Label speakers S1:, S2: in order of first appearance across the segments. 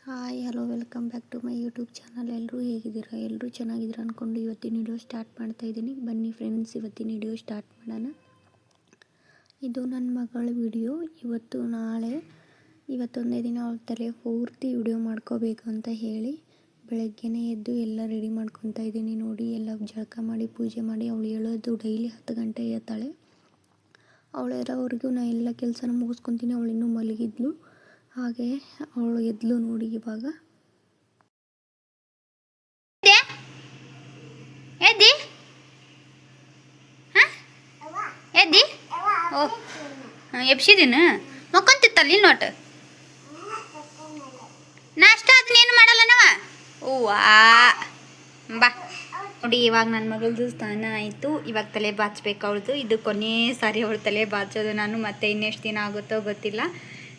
S1: Hi hello welcome back to my YouTube channel. ಎಲ್ಲರೂ ಹೇಗಿದ್ದೀರಾ? ಎಲ್ಲರೂ ಚೆನ್ನಾಗಿದ್ದೀರಾ ಅಂದ್ಕೊಂಡು ಇವತ್ತಿನ ವಿಡಿಯೋ ಸ್ಟಾರ್ಟ್ ಮಾಡ್ತಾಯಿದ್ದೀನಿ. ಬನ್ನಿ ಫ್ರೆಂಡ್ಸ್, ಇವತ್ತಿನ ವಿಡಿಯೋ ಸ್ಟಾರ್ಟ್ ಮಾಡೋಣ. ಇದು ನನ್ನ ಮಗಳ ವಿಡಿಯೋ. ಇವತ್ತೊಂದೇ ದಿನ ಅವಳ ತಲೆ ಪೂರ್ತಿ ವಿಡಿಯೋ ಮಾಡ್ಕೋಬೇಕು ಅಂತ ಹೇಳಿ ಬೆಳಗ್ಗೆನೇ ಎದ್ದು ಎಲ್ಲ ರೆಡಿ ಮಾಡ್ಕೊತಾ ಇದ್ದೀನಿ. ನೋಡಿ, ಎಲ್ಲ ಜಳಕ ಮಾಡಿ ಪೂಜೆ ಮಾಡಿ ಅವಳು ಹೇಳೋದು ಡೈಲಿ 10 ಗಂಟೆ ಹೇಳ್ತಾಳೆ. ಅವಳು ಇರೋವರೆಗೂ ನಾನು ಎಲ್ಲ ಕೆಲಸನ ಮುಗಿಸ್ಕೊತೀನಿ. ಅವಳು ಇನ್ನೂ ಮಲಗಿದ್ಲು. ಹಾಗೆ ಅವಳು ಎದ್ಲು ನೋಡಿ ಇವಾಗ.
S2: ಎದ್ದಿ ಓ ಎಬ್ಸಿದೀನ ಮಕ್ಕೊಂತಿತ್ತಲ್ಲ ಇನ್ನೋಟ ನಾಷ್ಟ ಅದನ್ನೇನು ಮಾಡಲ್ಲ ನಾವ ಓವಾ ಬಾ. ನೋಡಿ, ಇವಾಗ ನನ್ನ ಮಗಳದು ಸ್ನಾನ ಆಯಿತು. ಇವಾಗ ತಲೆ ಬಾಚ್ಬೇಕು ಅವಳದು. ಇದು ಕೊನೆ ಸಾರಿ ಅವಳು ತಲೆ ಬಾಚೋದು ನಾನು. ಮತ್ತೆ ಇನ್ನೆಷ್ಟು ದಿನ ಆಗುತ್ತೋ ಗೊತ್ತಿಲ್ಲ.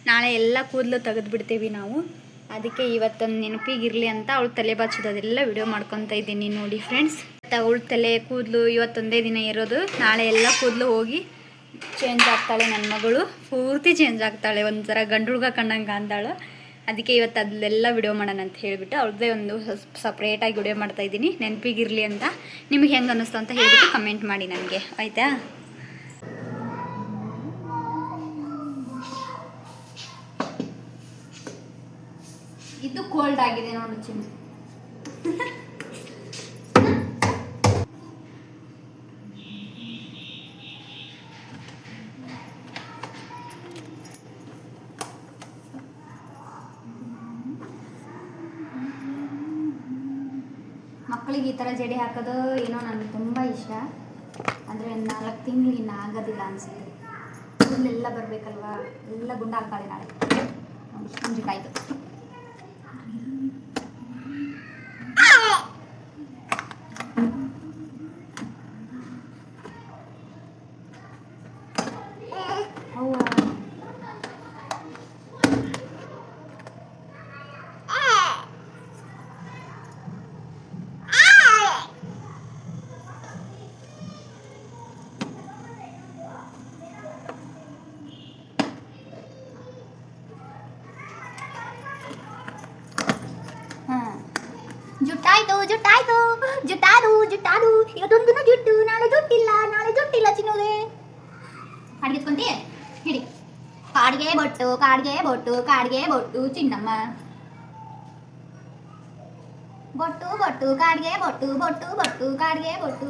S2: ನಾಳೆ ಎಲ್ಲ ಕೂದಲು ತೆಗೆದುಬಿಡ್ತೀವಿ ನಾವು. ಅದಕ್ಕೆ ಇವತ್ತೊಂದು ನೆನಪಿಗಿರಲಿ ಅಂತ ಅವಳು ತಲೆ ಬಾಚೋದು ಅದೆಲ್ಲ ವಿಡಿಯೋ ಮಾಡ್ಕೊತಾ ಇದ್ದೀನಿ ನೋಡಿ ಫ್ರೆಂಡ್ಸ್. ಅವಳ ತಲೆ ಕೂದಲು ಇವತ್ತೊಂದೇ ದಿನ ಇರೋದು. ನಾಳೆ ಎಲ್ಲ ಕೂದಲು ಹೋಗಿ ಚೇಂಜ್ ಆಗ್ತಾಳೆ. ನನ್ನ ಮಗಳು ಪೂರ್ತಿ ಚೇಂಜ್ ಆಗ್ತಾಳೆ. ಒಂಥರ ಗಂಡುಳ್ಗ ಕಂಡಂಗೆ ಅಂದಾಳು. ಅದಕ್ಕೆ ಇವತ್ತು ಅದೆಲ್ಲ ವಿಡಿಯೋ ಮಾಡೋಣ ಅಂತ ಹೇಳಿಬಿಟ್ಟು ಅವ್ರದ್ದೇ ಒಂದು ಸಪ್ರೇಟಾಗಿ ವಿಡಿಯೋ ಮಾಡ್ತಾಯಿದ್ದೀನಿ ನೆನಪಿಗಿರಲಿ ಅಂತ. ನಿಮಗೆ ಹೆಂಗೆ ಅನ್ನಿಸ್ತು ಅಂತ ಹೇಳಿಬಿಟ್ಟು ಕಮೆಂಟ್ ಮಾಡಿ ನನಗೆ, ಆಯಿತಾ? ಇದು ಕೋಲ್ಡ್ ಆಗಿದೆ ನೋಡಿ ಚಿನ್ನ. ಮಕ್ಕಳಿಗೆ ಈ ಥರ ಜಡೆ ಹಾಕೋದು ಏನೋ ನನಗೆ ತುಂಬ ಇಷ್ಟ. ಅಂದರೆ 4 ತಿಂಗಳು ಇನ್ನು ಆಗೋದಿಲ್ಲ ಅನಿಸುತ್ತೆ. ಕೂದಲೆಲ್ಲ ಬರಬೇಕಲ್ವಾ, ಎಲ್ಲ ಗುಂಡಾಗ್ತಾಳೆ ನಾಳೆ. ಮುಂಜಿಕಾಯ್ತು. ಜುಟ್ಟಾಯ್ತು ಜುಟ್ಟಾಯ್ತು ಜುಟ್ಟಾದು ಜುಟ್ಟಾದು. ಇವತ್ತೊಂದು ಜುಟ್ಟು, ನಾಳೆ ಜುಟ್ಟಿಲ್ಲ ಚಿನ್ನೋದೆ. ಅಡ್ಗಿಸ್ಕೊಂತಿ ಹಿಡಿ. ಕಾಡಿಗೆ ಬೊಟ್ಟು ಕಾಡಿಗೆ ಬೊಟ್ಟು ಕಾಡಿಗೆ ಬೊಟ್ಟು ಚಿನ್ನಮ್ಮ. ಬೊಟ್ಟು ಬೊಟ್ಟು ಕಾಡಿಗೆ ಬೊಟ್ಟು ಬೊಟ್ಟು ಬೊಟ್ಟು ಕಾಡಿಗೆ ಬೊಟ್ಟು.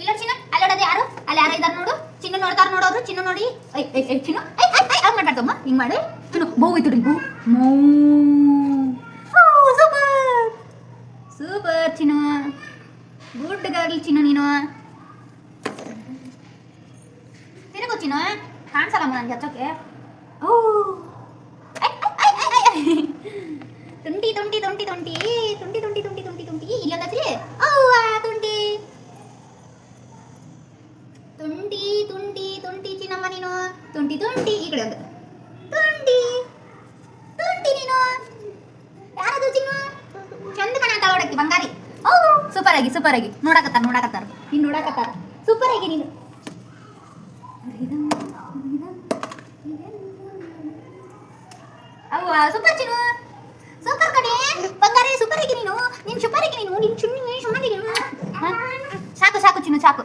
S2: ಇಲ್ಲ ಚಿನ್ನ, ಅಲ್ಲೋಡೋದು ಯಾರು? ಅಲ್ಲಿ ಯಾರು ಇದಾರೆ ನೋಡು. ಚಿನ್ನ ನೋಡ್ತಾರ ನೋಡೋರು. ಚಿನ್ನ ನೋಡಿ ಚಿನ್ನ ಹಂಗೆ ಮಾತಾಡ್ತಮ್ಮ. ಹಿಂಗೆ ಮಾಡಿ ಚಿನ್ನು ಬೌ ಐತು ಬೂ ಮೌ. ಸೂಪರ್ ಸೂಪರ್ ಚಿನ್ನು, ಗುಡ್ ಗರ್ಲ್ ಚಿನ್ನು ನೀನು. ತಿರುಗು ಚಿನ್ನು, ಕಾಣಿಸಲ್ಲಮ್ಮ ನನಗೆ ಹಚ್ಚೋಕ್ಕೆ. ಓ ತುಂಟಿ ತುಂಟಿ ತುಂಟಿ ತುಂಟಿ ತುಂಟಿ ತುಂಟಿ ತುಂಟಿ ತುಂಟಿ ತುಂಟಿ. ಇಲ್ಲೊಂದು ಹಚ್ಚಲಿ. ಅವ್ವ ತುಂಟಿ ತುಂಟಿ ತುಂಟಿ ತುಂಟಿ ಚಿನ್ನಮ್ಮ ನೀನು. ತುಂಟಿ ತುಂಟಿ. ಈ ಕಡೆ ಒಂದು ತುಂಟಿ ತುಂಟಿ ನೀನು. ಯಾರದು ಚಿನ್ನು? ಚಂದ ಕಾಣತ್ತ ನೋಡಕ್ಕೆ ಬಂಗಾರಿ. ಓ ಸೂಪರ್ ಆಗಿ ನೋಡಕತ್ತಾರ ನೀನು ನೋಡಕತ್ತಾರ. ಸೂಪರ್ ಆಗಿ ನೀನು. ಅವ್ವ ಸೂಪರ್ ಚಿನ್ನು, ಸೂಪರ್ ಕಡೆ ಬಂಗಾರಿ. ಸೂಪರ್ ಆಗಿ ನೀನು. ನೀನು ಸೂಪರ್ ಆಗಿ ನೀನು. ನಿನ್ನ ಚುಣ್ಣಿ ಸುಮ್ಮನೆ ನೀನು. ಸಾಕು ಸಾಕು ಚಿನ್ನು ಸಾಕು.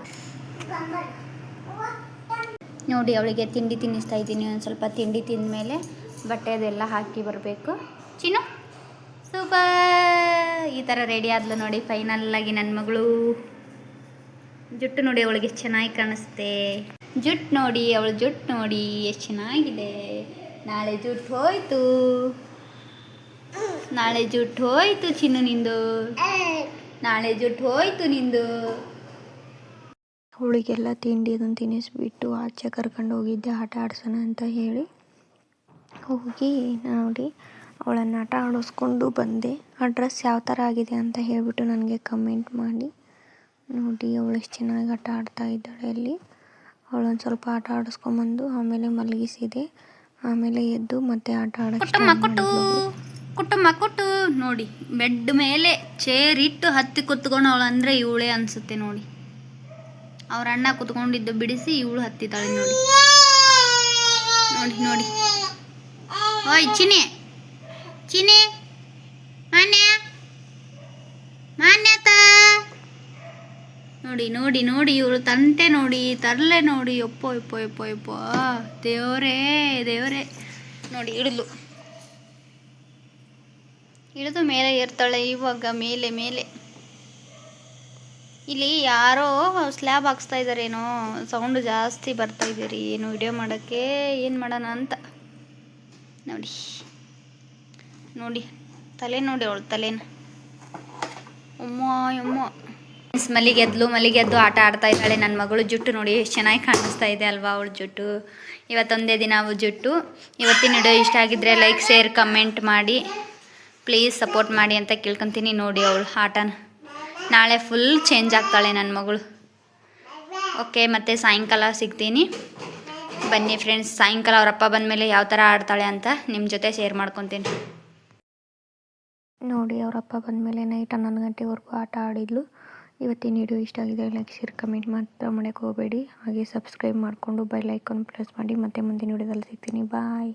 S2: ನೋಡಿ, ಅವಳಿಗೆ ತಿಂಡಿ ತಿನ್ನಿಸ್ತಾ ಇದ್ದೀನಿ. ಒಂದು ಸ್ವಲ್ಪ ತಿಂಡಿ ತಿಂದಮೇಲೆ ಬಟ್ಟೆ ಅದೆಲ್ಲ ಹಾಕಿ ಬರಬೇಕು. ಚಿನ್ನು ಸೂಪರ್. ಈ ಥರ ರೆಡಿ ಆದ್ಲು ನೋಡಿ ಫೈನಲ್ಲಾಗಿ ನನ್ನ ಮಗಳು. ಜುಟ್ಟು ನೋಡಿ ಅವಳಿಗೆ ಎಷ್ಟು ಚೆನ್ನಾಗಿ ಕಾಣಿಸುತ್ತೆ. ಜುಟ್ಟು ನೋಡಿ, ಅವಳ ಜುಟ್ಟು ನೋಡಿ ಎಷ್ಟು ಚೆನ್ನಾಗಿದೆ. ನಾಳೆ ಜುಟ್ಟು ಹೋಯ್ತು ಚಿನ್ನು ನಿಂದು. ನಾಳೆ ಜುಟ್ಟು ಹೋಯ್ತು ನಿಂದು.
S1: ಅವಳಿಗೆಲ್ಲ ತಿಂಡಿ ಅದನ್ನು ತಿನ್ನಿಸ್ಬಿಟ್ಟು ಆಚೆ ಕರ್ಕೊಂಡು ಹೋಗಿದ್ದೆ ಆಟ ಆಡ್ಸೋಣ ಅಂತ ಹೇಳಿ. ಹೋಗಿ ನೋಡಿ ಅವಳನ್ನು ಆಟ ಆಡಿಸ್ಕೊಂಡು ಬಂದೆ. ಆ ಡ್ರೆಸ್ ಯಾವ ಥರ ಆಗಿದೆ ಅಂತ ಹೇಳಿಬಿಟ್ಟು ನನಗೆ ಕಮೆಂಟ್ ಮಾಡಿ. ನೋಡಿ ಅವಳು ಎಷ್ಟು ಚೆನ್ನಾಗಿ ಆಟ ಆಡ್ತಾ ಇದ್ದಾಳೆ ಅಲ್ಲಿ. ಅವಳೊಂದು ಸ್ವಲ್ಪ ಆಟ ಆಡಿಸ್ಕೊಂಬಂದು ಆಮೇಲೆ ಮಲಗಿಸಿದೆ. ಆಮೇಲೆ ಎದ್ದು ಮತ್ತೆ ಆಟ
S2: ಕುಟುಂಬ ನೋಡಿ, ಬೆಡ್ ಮೇಲೆ ಚೇರ್ ಇಟ್ಟು ಹತ್ತಿ ಕುತ್ಕೊಂಡು ಅವಳು ಅಂದರೆ ಇವಳೇ ಅನಿಸುತ್ತೆ ನೋಡಿ. ಅವ್ರ ಅಣ್ಣ ಕುತ್ಕೊಂಡಿದ್ದು ಬಿಡಿಸಿ ಇವಳು ಹತ್ತಿದ್ದಾಳೆ ನೋಡಿ. ನೋಡಿ ನೋಡಿ. ಓಯ್ ಚಿನಿ ಚಿನಿ ಮಾನ್ಯ ಮಾನ್ಯತ ನೋಡಿ ನೋಡಿ ನೋಡಿ ಇವರು ತಂಟೆ ನೋಡಿ, ತರಲೆ ನೋಡಿ. ಯಪ್ಪೋ ಯಪ್ಪೋ ಯಪ್ಪೋ ಯಪ್ಪೋ, ದೇವರೇ ದೇವರೇ. ನೋಡಿ ಇಳಿದು ಮೇಲೆ ಏರ್ತಾಳೆ ಇವಾಗ, ಮೇಲೆ ಮೇಲೆ. ಇಲ್ಲಿ ಯಾರೋ ಸ್ಲ್ಯಾಬ್ ಹಾಕ್ಸ್ತಾ ಇದ್ದಾರೇನೋ, ಸೌಂಡ್ ಜಾಸ್ತಿ ಬರ್ತಾ ಇದೀರಿ. ಏನು ವಿಡಿಯೋ ಮಾಡೋಕ್ಕೆ ಏನು ಮಾಡೋಣ ಅಂತ. ನೋಡಿ ನೋಡಿ ತಲೆ ನೋಡಿ, ಅವಳು ತಲೆನ. ಅಮ್ಮ ಅಮ್ಮ. ಮಲ್ಲಿಗೆದ್ದು ಆಟ ಆಡ್ತಾ ಇದ್ದಾಳೆ ನನ್ನ ಮಗಳು. ಜುಟ್ಟು ನೋಡಿ ಎಷ್ಟು ಚೆನ್ನಾಗಿ ಕಾಣಿಸ್ತಾ ಇದೆ ಅಲ್ವಾ ಅವಳ ಜುಟ್ಟು. ಇವತ್ತೊಂದೇ ದಿನ ಅವಳ ಜುಟ್ಟು. ಇವತ್ತಿನ ವಿಡಿಯೋ ಇಷ್ಟ ಆಗಿದ್ರೆ ಲೈಕ್ ಶೇರ್ ಕಮೆಂಟ್ ಮಾಡಿ, ಪ್ಲೀಸ್ ಸಪೋರ್ಟ್ ಮಾಡಿ ಅಂತ ಕೇಳ್ಕೊತೀನಿ. ನೋಡಿ ಅವಳು ಆಟನ. ನಾಳೆ ಫುಲ್ ಚೇಂಜ್ ಆಗ್ತಾಳೆ ನನ್ನ ಮಗಳು. ಓಕೆ, ಮತ್ತೆ ಸಾಯಂಕಾಲ ಸಿಗ್ತೀನಿ. ಬನ್ನಿ ಫ್ರೆಂಡ್ಸ್, ಸಾಯಂಕಾಲ ಅವರಪ್ಪ ಬಂದಮೇಲೆ ಯಾವ ಥರ ಆಡ್ತಾಳೆ ಅಂತ ನಿಮ್ಮ ಜೊತೆ ಶೇರ್ ಮಾಡ್ಕೊತೀನಿ.
S1: ನೋಡಿ ಅವರಪ್ಪ ಬಂದಮೇಲೆ ನೈಟ್ 11 ಗಂಟೆವರೆಗೂ ಆಟ ಆಡಿದ್ಲು. ಇವತ್ತಿನ ವಿಡಿಯೋ ಇಷ್ಟ ಆಗಿದೆ ಲೈಕ್ ಶೇರ್ ಕಮೆಂಟ್ ಮಾತ್ರ ಮಾಡೋಕ್ಕೆ ಹೋಗಬೇಡಿ. ಹಾಗೆ ಸಬ್ಸ್ಕ್ರೈಬ್ ಮಾಡಿಕೊಂಡು ಬೆಲ್ ಐಕಾನ್ ಪ್ರೆಸ್ ಮಾಡಿ. ಮತ್ತೆ ಮುಂದಿನ ವಿಡಿಯೋದಲ್ಲಿ ಸಿಗ್ತೀನಿ. ಬಾಯ್.